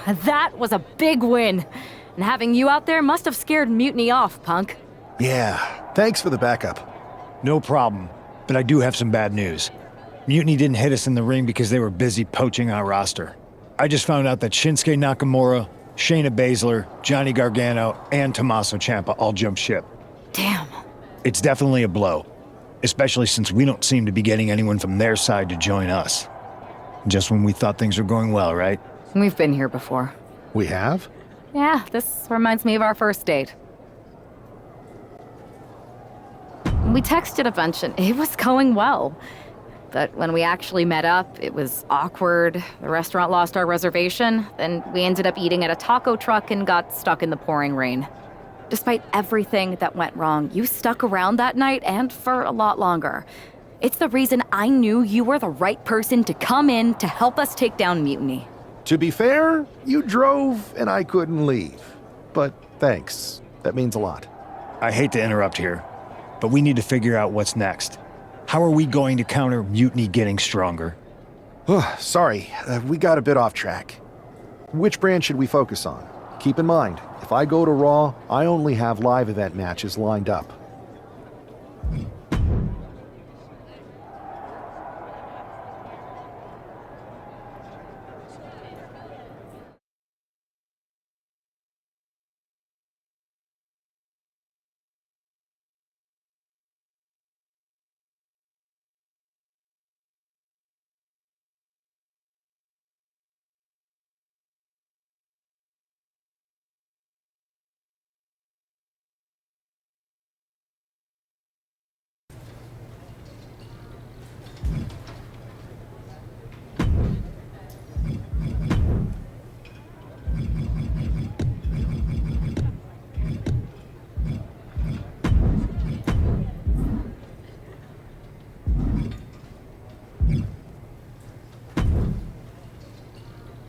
That was a big win. And having you out there must have scared Mutiny off, punk. Yeah, thanks for the backup. No problem, but I do have some bad news. Mutiny didn't hit us in the ring because they were busy poaching our roster. I just found out that Shinsuke Nakamura, Shayna Baszler, Johnny Gargano, and Tommaso Ciampa all jumped ship. Damn. It's definitely a blow, especially since we don't seem to be getting anyone from their side to join us. Just when we thought things were going well, right? We've been here before. We have? Yeah, this reminds me of our first date. We texted a bunch and it was going well. But when we actually met up, it was awkward. The restaurant lost our reservation, then we ended up eating at a taco truck and got stuck in the pouring rain. Despite everything that went wrong, you stuck around that night and for a lot longer. It's the reason I knew you were the right person to come in to help us take down Mutiny. To be fair, you drove and I couldn't leave. But thanks. That means a lot. I hate to interrupt here, but we need to figure out what's next. How are we going to counter Mutiny getting stronger? Sorry, we got a bit off track. Which brand should we focus on? Keep in mind, if I go to Raw, I only have live event matches lined up.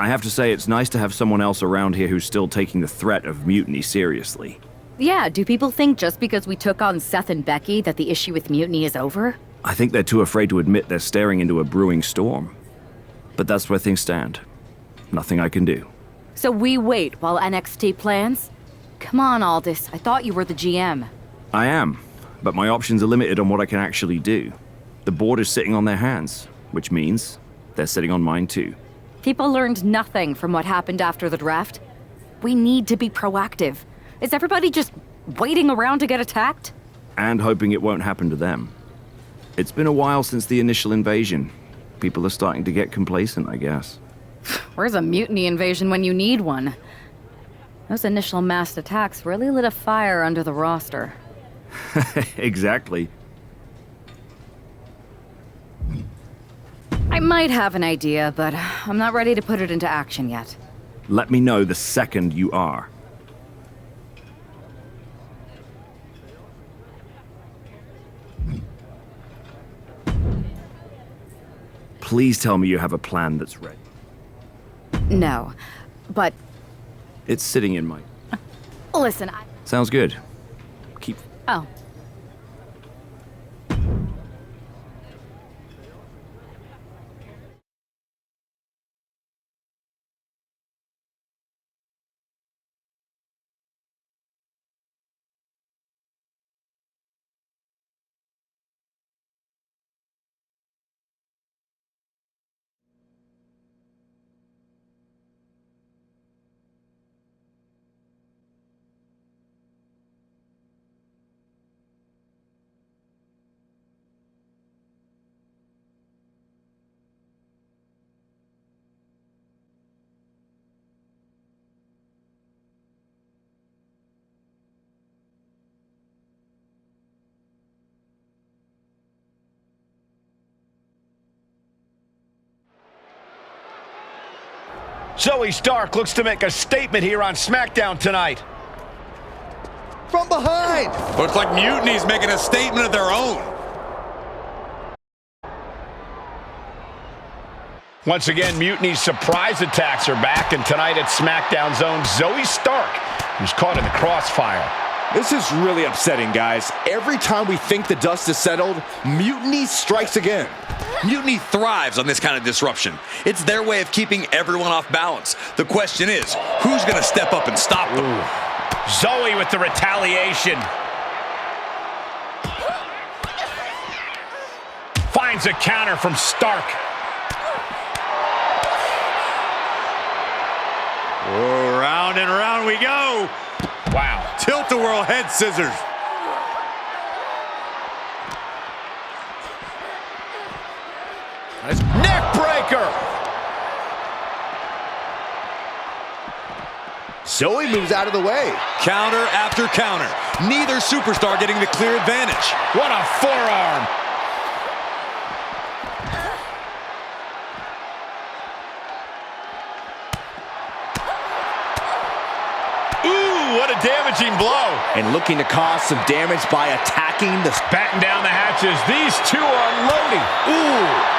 I have to say, it's nice to have someone else around here who's still taking the threat of Mutiny seriously. Yeah, do people think just because we took on Seth and Becky that the issue with Mutiny is over? I think they're too afraid to admit they're staring into a brewing storm. But that's where things stand. Nothing I can do. So we wait while NXT plans? Come on, Aldous, I thought you were the GM. I am, but my options are limited on what I can actually do. The board is sitting on their hands, which means they're sitting on mine too. People learned nothing from what happened after the draft. We need to be proactive. Is everybody just waiting around to get attacked? And hoping it won't happen to them. It's been a while since the initial invasion. People are starting to get complacent, I guess. Where's a Mutiny invasion when you need one? Those initial massed attacks really lit a fire under the roster. Exactly. I might have an idea, but I'm not ready to put it into action yet. Let me know the second you are. Please tell me you have a plan that's ready. No, but... It's sitting in my... Listen, Sounds good. Keep... Oh. Zoe Stark looks to make a statement here on SmackDown tonight. From behind! Looks like Mutiny's making a statement of their own. Once again, Mutiny's surprise attacks are back, and tonight at SmackDown's own Zoe Stark, who's caught in the crossfire. This is really upsetting, guys. Every time we think the dust is settled, Mutiny strikes again. Mutiny thrives on this kind of disruption. It's their way of keeping everyone off balance. The question is, who's going to step up and stop them? Ooh. Zoe with the retaliation. Finds a counter from Stark. Oh, round and round we go. Wow. Tilt-a-whirl head scissors. Neck breaker. Zoe moves out of the way. Counter after counter. Neither superstar getting the clear advantage. What a forearm. Ooh, what a damaging blow. And looking to cause some damage by attacking the... Batten down the hatches. These two are unloading. Ooh.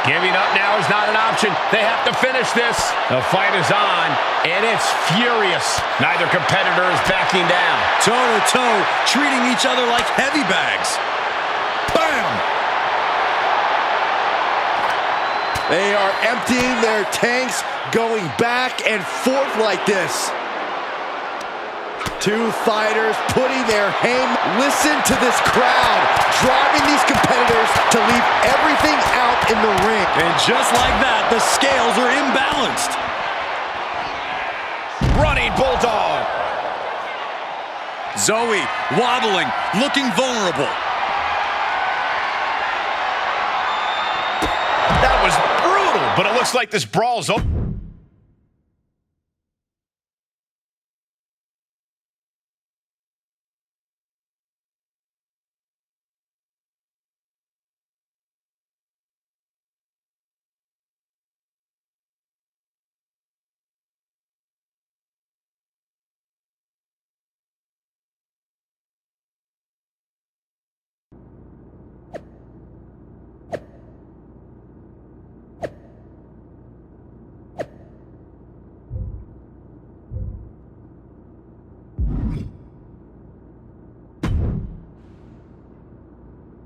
Giving up now is not an option. They have to finish this. The fight is on, and it's furious. Neither competitor is backing down. Toe-to-toe, treating each other like heavy bags. Bam! They are emptying their tanks, going back and forth like this. Two fighters putting their aim. Listen to this crowd, driving these competitors to leave everything out in the ring. And just like that, the scales are imbalanced. Running bulldog. Zoe wobbling, looking vulnerable. That was brutal, but it looks like this brawl's over.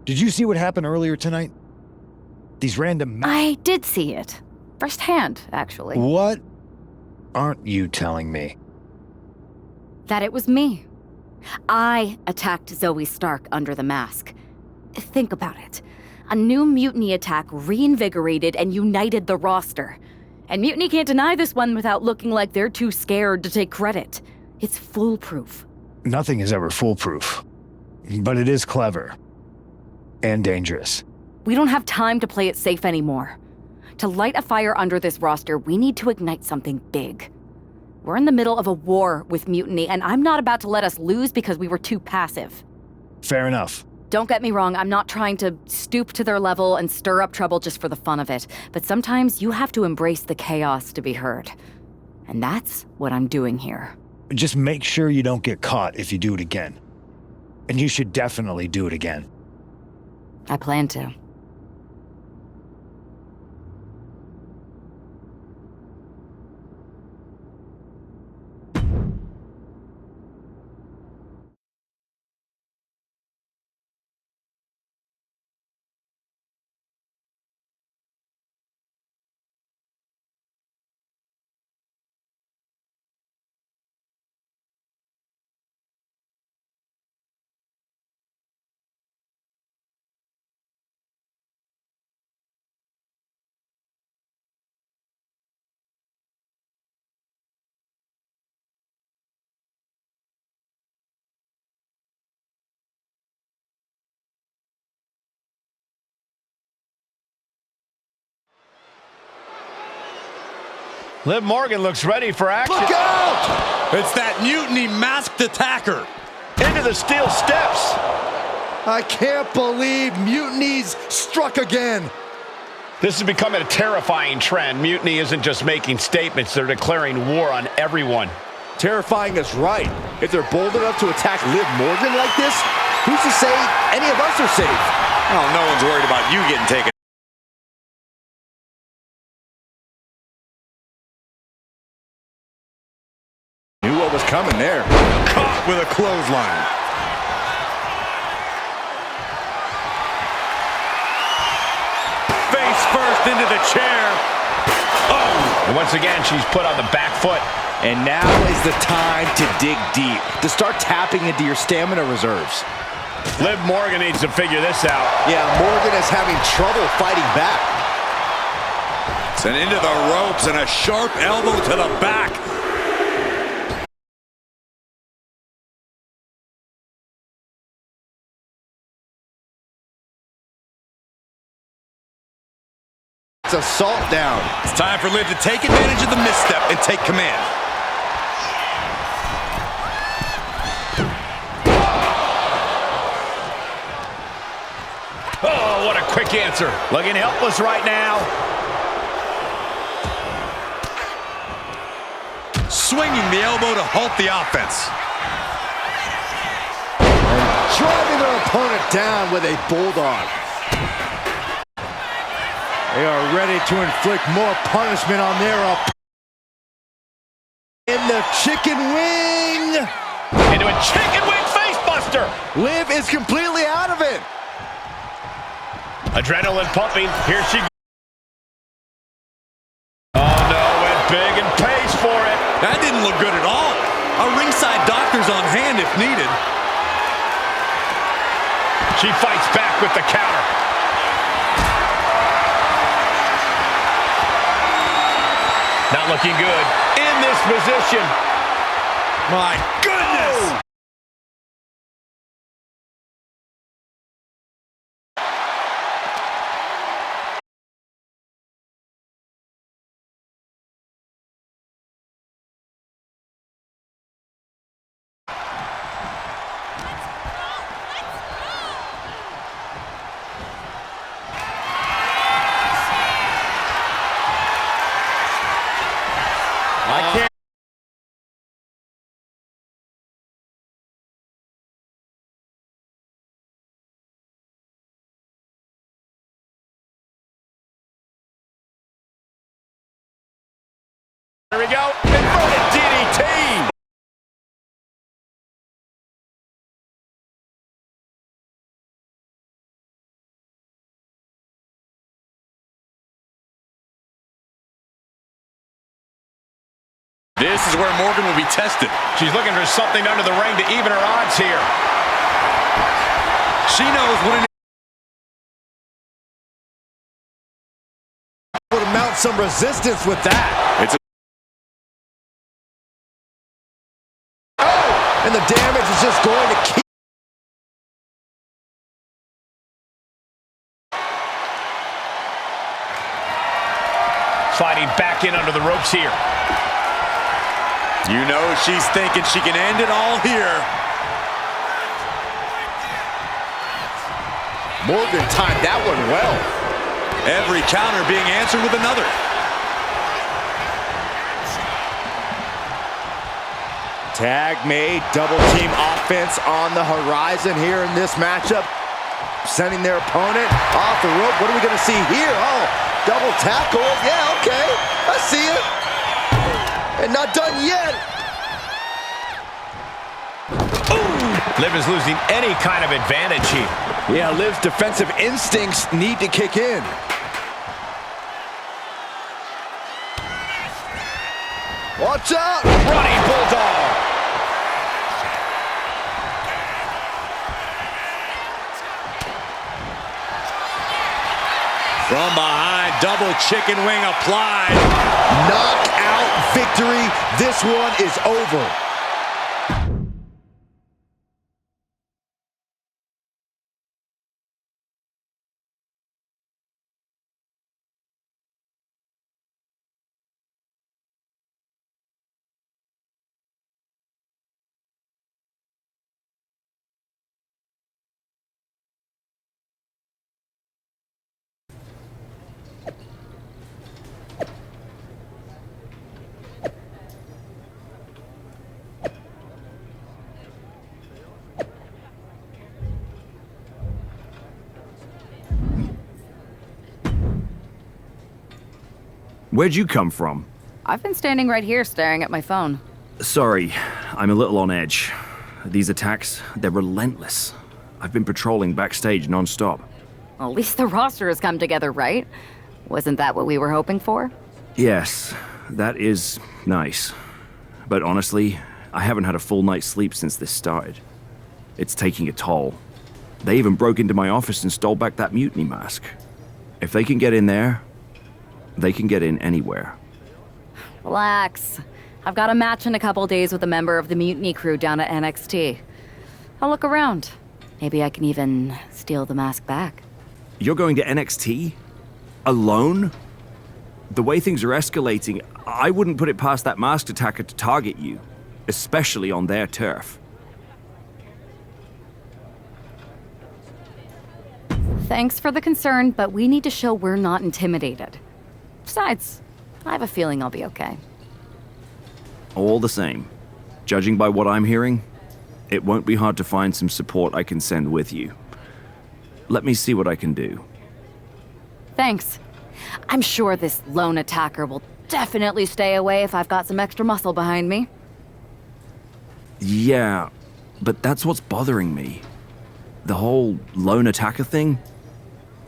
Did you see what happened earlier tonight? These random... I did see it. Firsthand, actually. What aren't you telling me? That it was me. I attacked Zoe Stark under the mask. Think about it. A new Mutiny attack reinvigorated and united the roster. And Mutiny can't deny this one without looking like they're too scared to take credit. It's foolproof. Nothing is ever foolproof. But it is clever. And dangerous. We don't have time to play it safe anymore. To light a fire under this roster, we need to ignite something big. We're in the middle of a war with Mutiny, and I'm not about to let us lose because we were too passive. Fair enough. Don't get me wrong, I'm not trying to stoop to their level and stir up trouble just for the fun of it, but sometimes you have to embrace the chaos to be heard. And that's what I'm doing here. Just make sure you don't get caught if you do it again. And you should definitely do it again. I plan to. Liv Morgan looks ready for action. Look out! It's that Mutiny masked attacker. Into the steel steps. I can't believe Mutiny's struck again. This is becoming a terrifying trend. Mutiny isn't just making statements, they're declaring war on everyone. Terrifying is right. If they're bold enough to attack Liv Morgan like this, who's to say any of us are safe? Oh, no one's worried about you getting taken. Knew what was coming there. Caught with a clothesline. Face first into the chair. Oh! And once again, she's put on the back foot. And now is the time to dig deep, to start tapping into your stamina reserves. Liv Morgan needs to figure this out. Yeah, Morgan is having trouble fighting back. Sent into the ropes and a sharp elbow to the back. It's assault down. It's time for Liv to take advantage of the misstep and take command. Oh, what a quick answer. Looking helpless right now. Swinging the elbow to halt the offense. Driving their opponent down with a bulldog. They are ready to inflict more punishment on their opponent. In the chicken wing. Into a chicken wing facebuster. Liv is completely out of it. Adrenaline pumping. Here she goes. Oh, no. Went big and pays for it. That didn't look good at all. A ringside doctor's on hand if needed. She fights back with the counter. Not looking good in this position. My goodness! I can't. There we go. Inverted DDT. This is where Morgan will be tested. She's looking for something under the ring to even her odds here. She knows when Able to mount some resistance with that. it's And the damage is just going to keep. Sliding back in under the ropes here. You know she's thinking she can end it all here. Morgan timed that one well. Every counter being answered with another. Tag made, double team offense on the horizon here in this matchup. Sending their opponent off the rope. What are we going to see here? Oh, double tackle. Yeah, okay. I see it. And not done yet. Liv is losing any kind of advantage here. Yeah, Liv's defensive instincts need to kick in. Watch out! Running bulldog. From behind, double chicken wing applied. Knockout victory. This one is over. Where'd you come from? I've been standing right here staring at my phone. Sorry, I'm a little on edge. These attacks, they're relentless. I've been patrolling backstage non-stop. Well, at least the roster has come together, right? Wasn't that what we were hoping for? Yes, that is nice. But honestly, I haven't had a full night's sleep since this started. It's taking a toll. They even broke into my office and stole back that Mutiny mask. If they can get in there, they can get in anywhere. Relax. I've got a match in a couple days with a member of the Mutiny crew down at NXT. I'll look around. Maybe I can even steal the mask back. You're going to NXT? Alone? The way things are escalating, I wouldn't put it past that masked attacker to target you, especially on their turf. Thanks for the concern, but we need to show we're not intimidated. Besides, I have a feeling I'll be okay. All the same, judging by what I'm hearing, it won't be hard to find some support I can send with you. Let me see what I can do. Thanks. I'm sure this lone attacker will definitely stay away if I've got some extra muscle behind me. Yeah, but that's what's bothering me. The whole lone attacker thing?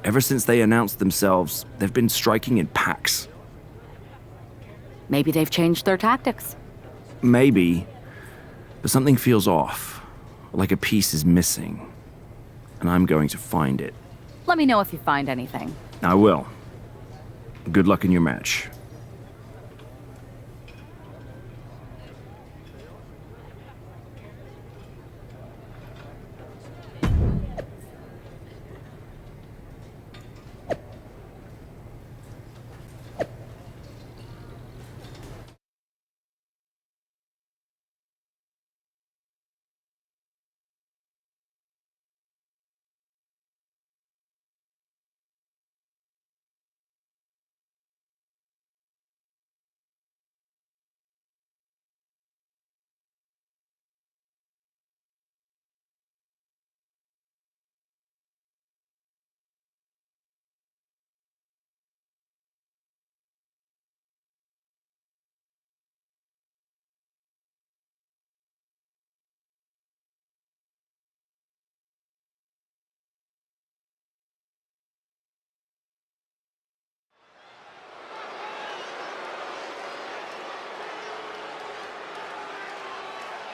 Ever since they announced themselves, they've been striking in packs. Maybe they've changed their tactics. Maybe, but something feels off, like a piece is missing, and I'm going to find it. Let me know if you find anything. I will. Good luck in your match.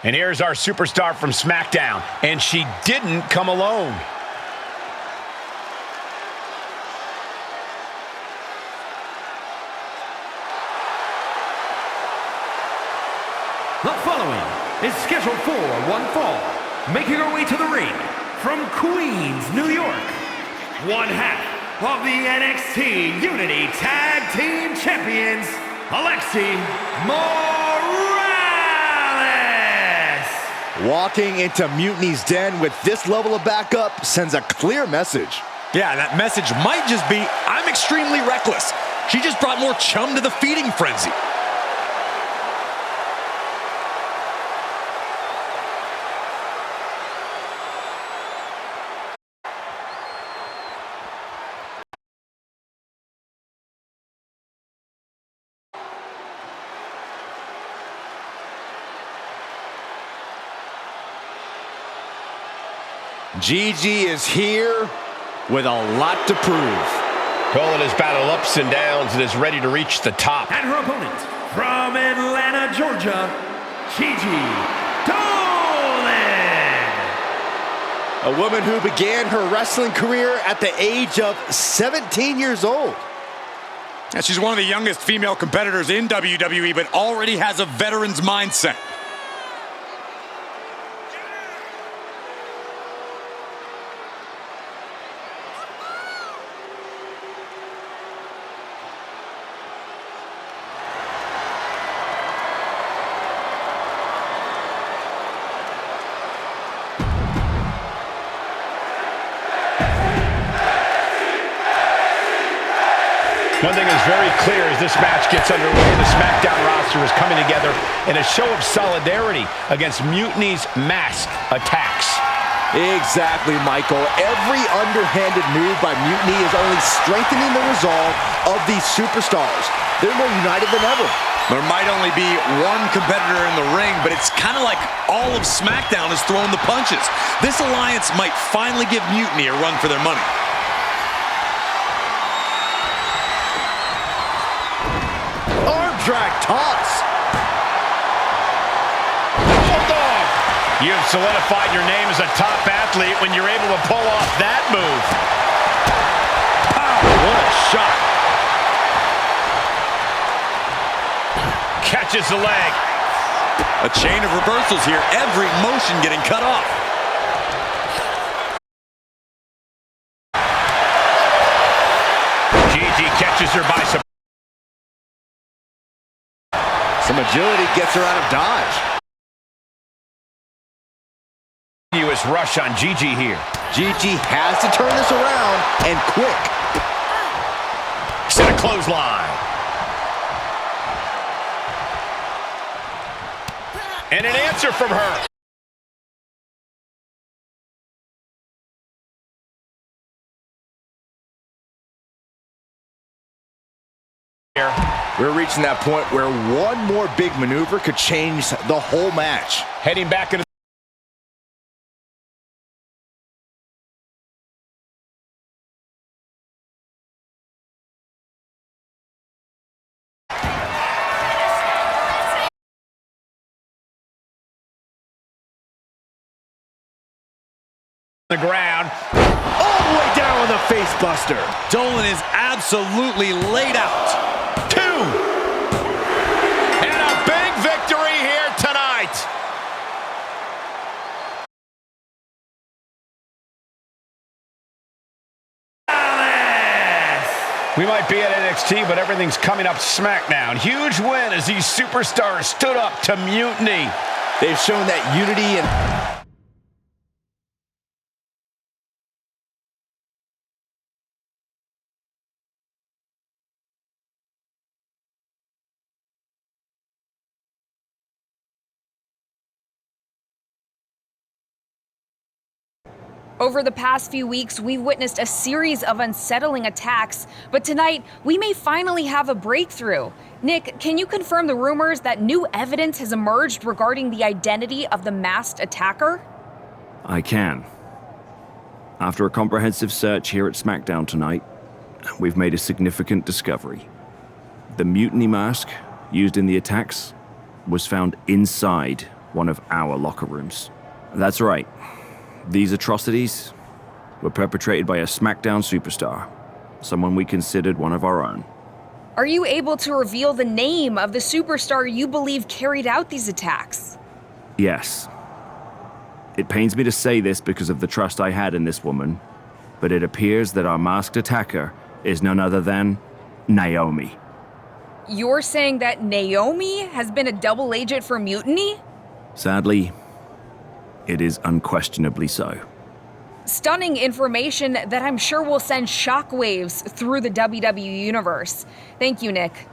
And here's our superstar from SmackDown, and she didn't come alone. The following is scheduled for one fall, making her way to the ring from Queens, New York, one half of the NXT Unity Tag Team Champions, Alexi Morales. Walking into Mutiny's den with this level of backup sends a clear message. Yeah, that message might just be, I'm extremely reckless. She just brought more chum to the feeding frenzy. Gigi is here with a lot to prove. Calling his battle ups and downs and is ready to reach the top. And her opponent from Atlanta, Georgia, Gigi Dolan. A woman who began her wrestling career at the age of 17 years old. And she's one of the youngest female competitors in WWE, but already has a veteran's mindset. One thing is very clear as this match gets underway. The SmackDown roster is coming together in a show of solidarity against Mutiny's masked attacks. Exactly, Michael. Every underhanded move by Mutiny is only strengthening the resolve of these superstars. They're more united than ever. There might only be one competitor in the ring, but it's kind of like all of SmackDown is throwing the punches. This alliance might finally give Mutiny a run for their money. Arm drag toss. Bulldog! You've solidified your name as a top athlete when you're able to pull off that move. Pow! What a shot. Catches the leg. A chain of reversals here. Every motion getting cut off. Gigi catches her by surprise. Some agility gets her out of dodge. Continuous rush on Gigi here. Gigi has to turn this around, and quick. Set a clothesline. And an answer from her. We're reaching that point where one more big maneuver could change the whole match. Heading back into the ground. All the way down with a face buster. Dolan is absolutely laid out. 2. And a big victory here tonight. We might be at NXT, but everything's coming up SmackDown. Huge win as these superstars stood up to Mutiny. They've shown that unity and... Over the past few weeks, we've witnessed a series of unsettling attacks, but tonight, we may finally have a breakthrough. Nick, can you confirm the rumors that new evidence has emerged regarding the identity of the masked attacker? I can. After a comprehensive search here at SmackDown tonight, we've made a significant discovery. The Mutiny mask used in the attacks was found inside one of our locker rooms. That's right. These atrocities were perpetrated by a SmackDown superstar, someone we considered one of our own. Are you able to reveal the name of the superstar you believe carried out these attacks? Yes. It pains me to say this because of the trust I had in this woman, but it appears that our masked attacker is none other than Naomi. You're saying that Naomi has been a double agent for Mutiny? Sadly, it is unquestionably so. Stunning information that I'm sure will send shockwaves through the WWE universe. Thank you, Nick.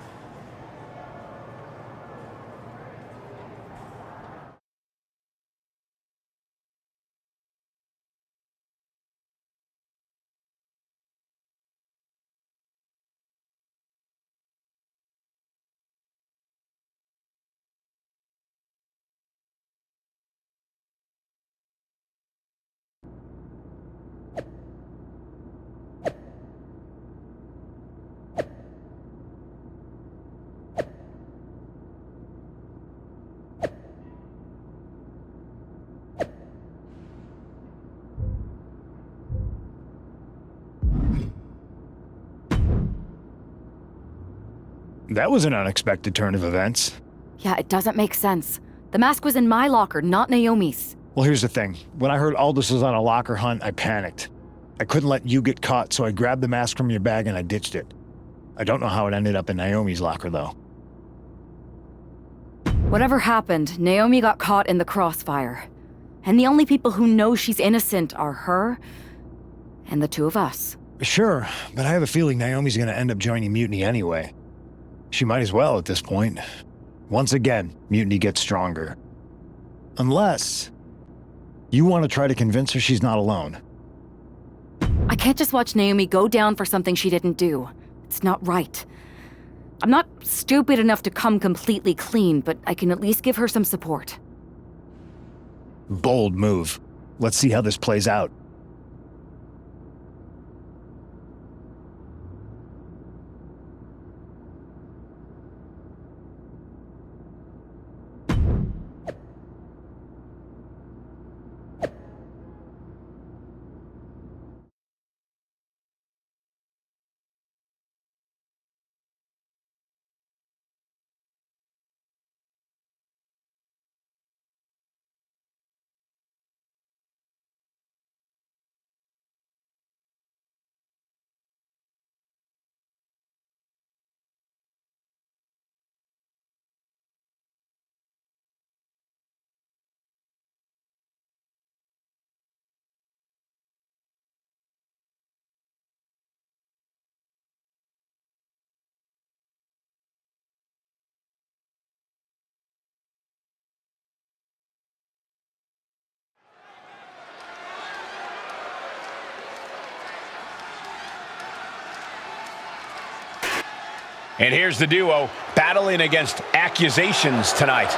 That was an unexpected turn of events. Yeah, it doesn't make sense. The mask was in my locker, not Naomi's. Well, here's the thing. When I heard Aldous was on a locker hunt, I panicked. I couldn't let you get caught, so I grabbed the mask from your bag and I ditched it. I don't know how it ended up in Naomi's locker, though. Whatever happened, Naomi got caught in the crossfire. And the only people who know she's innocent are her and the two of us. Sure, but I have a feeling Naomi's gonna end up joining Mutiny anyway. She might as well at this point. Once again, Mutiny gets stronger. Unless you want to try to convince her she's not alone. I can't just watch Naomi go down for something she didn't do. It's not right. I'm not stupid enough to come completely clean, but I can at least give her some support. Bold move. Let's see how this plays out. And here's the duo battling against accusations tonight.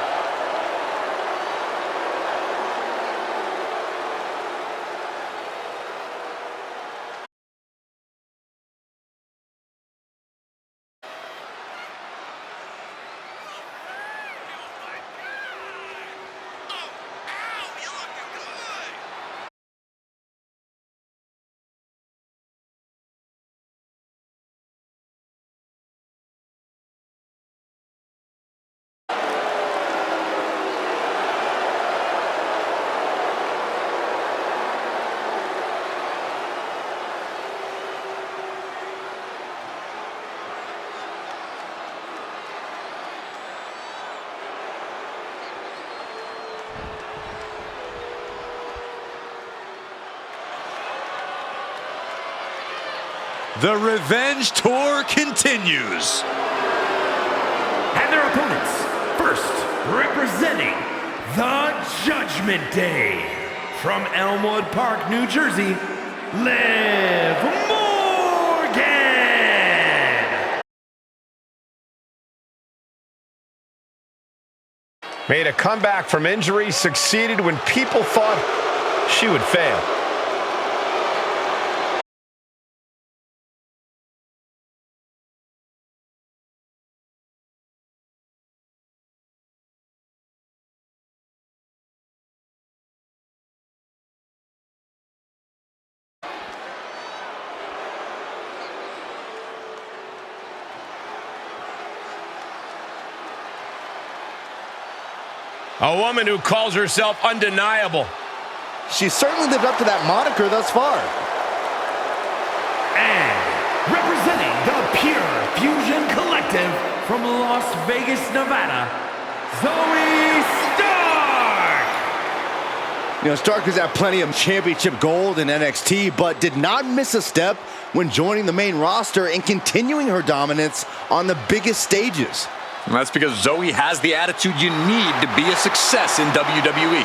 The revenge tour continues. And their opponents, first representing the Judgment Day, from Elmwood Park, New Jersey, Liv Morgan. Made a comeback from injury, succeeded when people thought she would fail. A woman who calls herself undeniable. She's certainly lived up to that moniker thus far. And representing the Pure Fusion Collective from Las Vegas, Nevada, Zoe Stark. You know, Stark has had plenty of championship gold in NXT, but did not miss a step when joining the main roster and continuing her dominance on the biggest stages. And that's because Zoe has the attitude you need to be a success in WWE.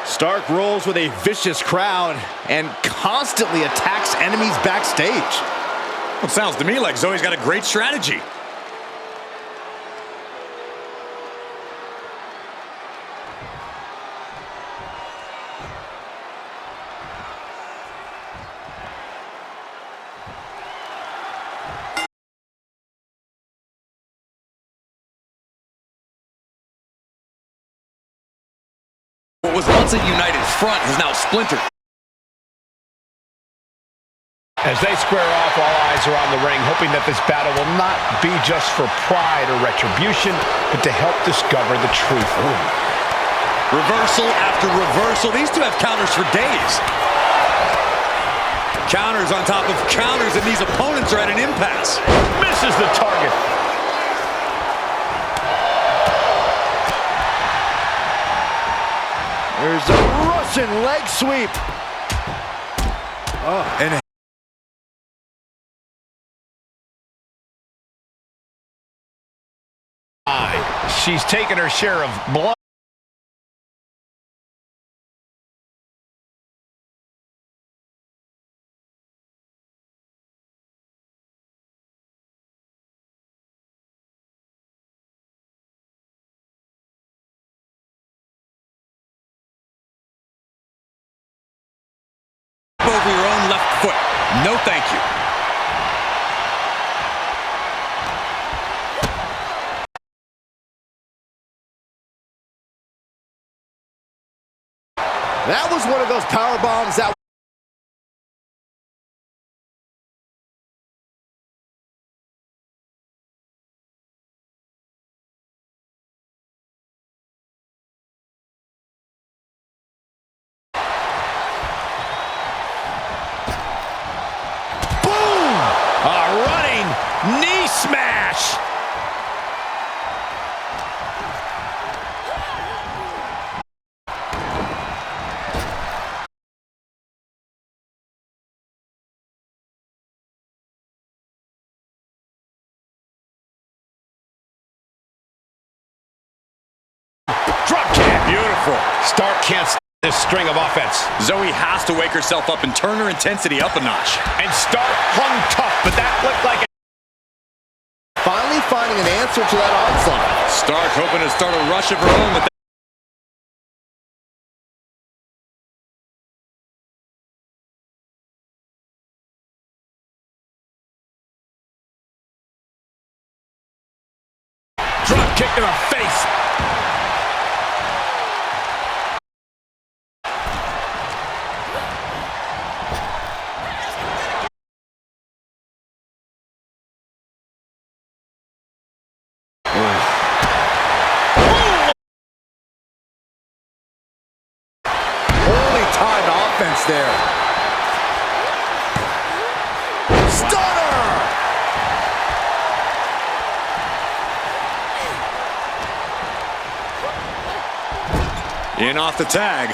Stark rolls with a vicious crowd and constantly attacks enemies backstage. Well, it sounds to me like Zoe's got a great strategy. What was once a united front has now splintered. As they square off, all eyes are on the ring, hoping that this battle will not be just for pride or retribution, but to help discover the truth. Ooh. Reversal after reversal. These two have counters for days. Counters on top of counters, and these opponents are at an impasse. Misses the target. There's a Russian leg sweep. Oh, and she's taken her share of blood. foot. No thank you. That was one of those power bombs that... A running knee smash. Drop kick. Beautiful. Stark can't stand this string of offense. Zoe has to wake herself up and turn her intensity up a notch. And Stark hung tough, but that looked like a... Finally finding an answer to that onslaught. Stark hoping to start a rush of her own with that. Drop kick to the face. Timed offense there. Stunner! In off the tag.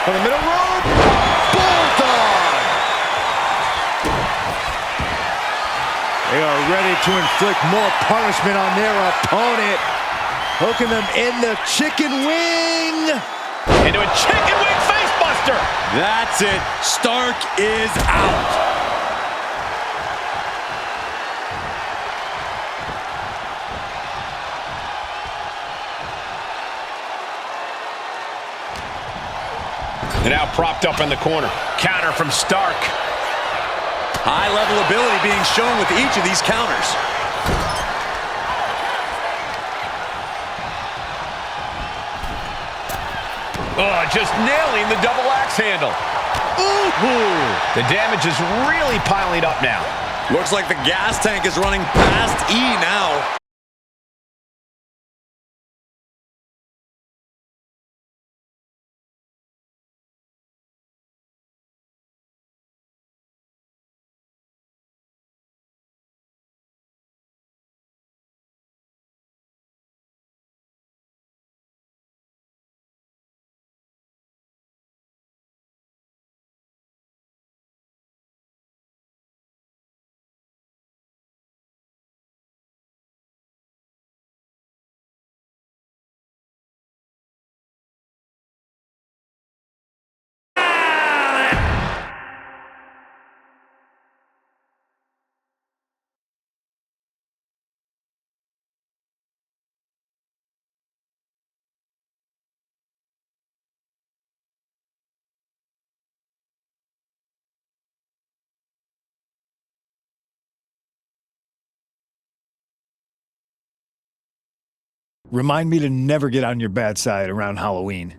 On the middle rope. Bulldog! They are ready to inflict more punishment on their opponent. Hooking them in the chicken wing. Into a chicken wing facebuster. That's it. Stark is out. And now propped up in the corner. Counter from Stark. High-level ability being shown with each of these counters. Oh, just nailing the double axe handle. Ooh! The damage is really piling up now. Looks like the gas tank is running past E now. Remind me to never get on your bad side around Halloween.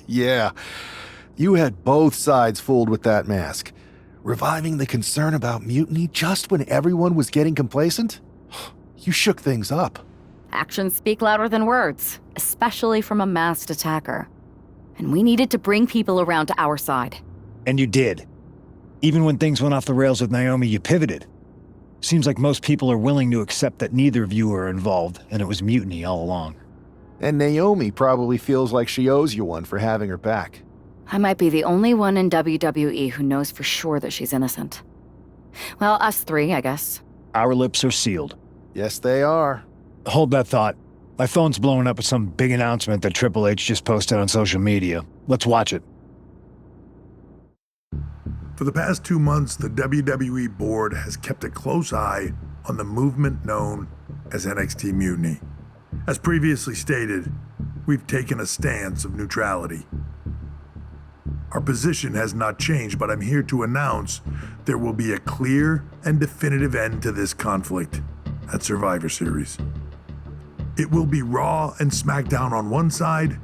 Yeah. You had both sides fooled with that mask. Reviving the concern about mutiny just when everyone was getting complacent? You shook things up. Actions speak louder than words, especially from a masked attacker. And we needed to bring people around to our side. And you did. Even when things went off the rails with Naomi, you pivoted. Seems like most people are willing to accept that neither of you are involved, and it was mutiny all along. And Naomi probably feels like she owes you one for having her back. I might be the only one in WWE who knows for sure that she's innocent. Well, us three, I guess. Our lips are sealed. Yes, they are. Hold that thought. My phone's blowing up with some big announcement that Triple H just posted on social media. Let's watch it. For the past 2 months, the WWE board has kept a close eye on the movement known as NXT Mutiny. As previously stated, we've taken a stance of neutrality. Our position has not changed, but I'm here to announce there will be a clear and definitive end to this conflict at Survivor Series. It will be Raw and SmackDown on one side,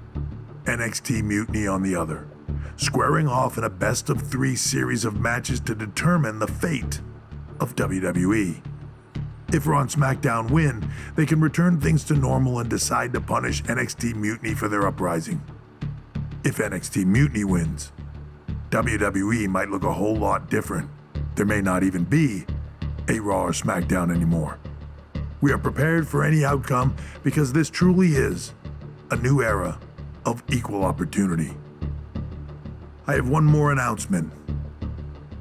NXT Mutiny on the other, squaring off in a best-of-3 series of matches to determine the fate of WWE. If Raw and SmackDown win, they can return things to normal and decide to punish NXT Mutiny for their uprising. If NXT Mutiny wins, WWE might look a whole lot different. There may not even be a Raw or SmackDown anymore. We are prepared for any outcome because this truly is a new era of equal opportunity. I have one more announcement.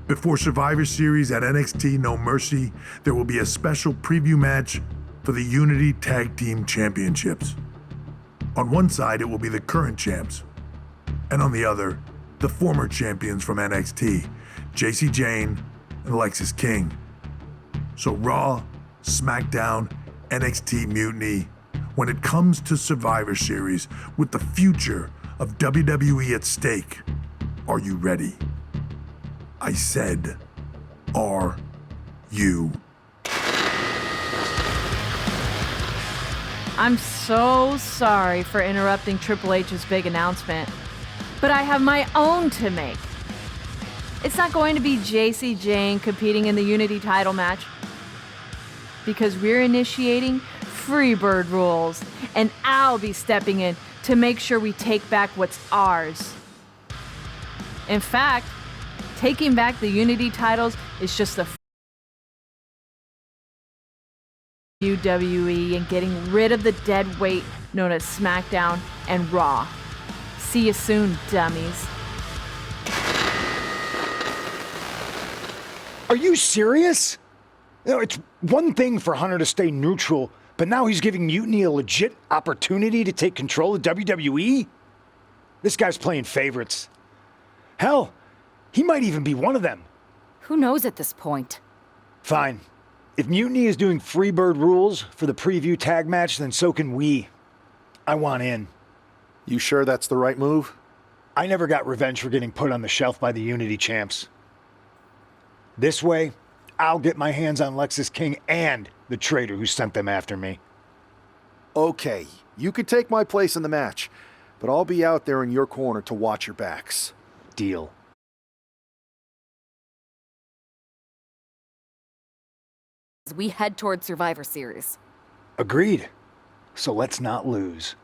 Before Survivor Series at NXT No Mercy, there will be a special preview match for the Unity Tag Team Championships. On one side, it will be the current champs, and on the other, the former champions from NXT, Jacy Jayne and Lexis King. So Raw, SmackDown, NXT Mutiny, when it comes to Survivor Series with the future of WWE at stake, are you ready? I said, are you? I'm so sorry for interrupting Triple H's big announcement, but I have my own to make. It's not going to be Jacy Jayne competing in the Unity title match, because we're initiating Freebird rules, and I'll be stepping in to make sure we take back what's ours. In fact, taking back the Unity titles is just the WWE and getting rid of the dead weight known as SmackDown and Raw. See you soon, dummies. Are you serious? You know, it's one thing for Hunter to stay neutral, but now he's giving Mutiny a legit opportunity to take control of WWE? This guy's playing favorites. Hell, he might even be one of them. Who knows at this point? Fine. If Mutiny is doing Freebird rules for the preview tag match, then so can we. I want in. You sure that's the right move? I never got revenge for getting put on the shelf by the Unity champs. This way, I'll get my hands on Lexis King and the traitor who sent them after me. Okay, you could take my place in the match, but I'll be out there in your corner to watch your backs. Deal. As we head toward Survivor Series. Agreed. So let's not lose.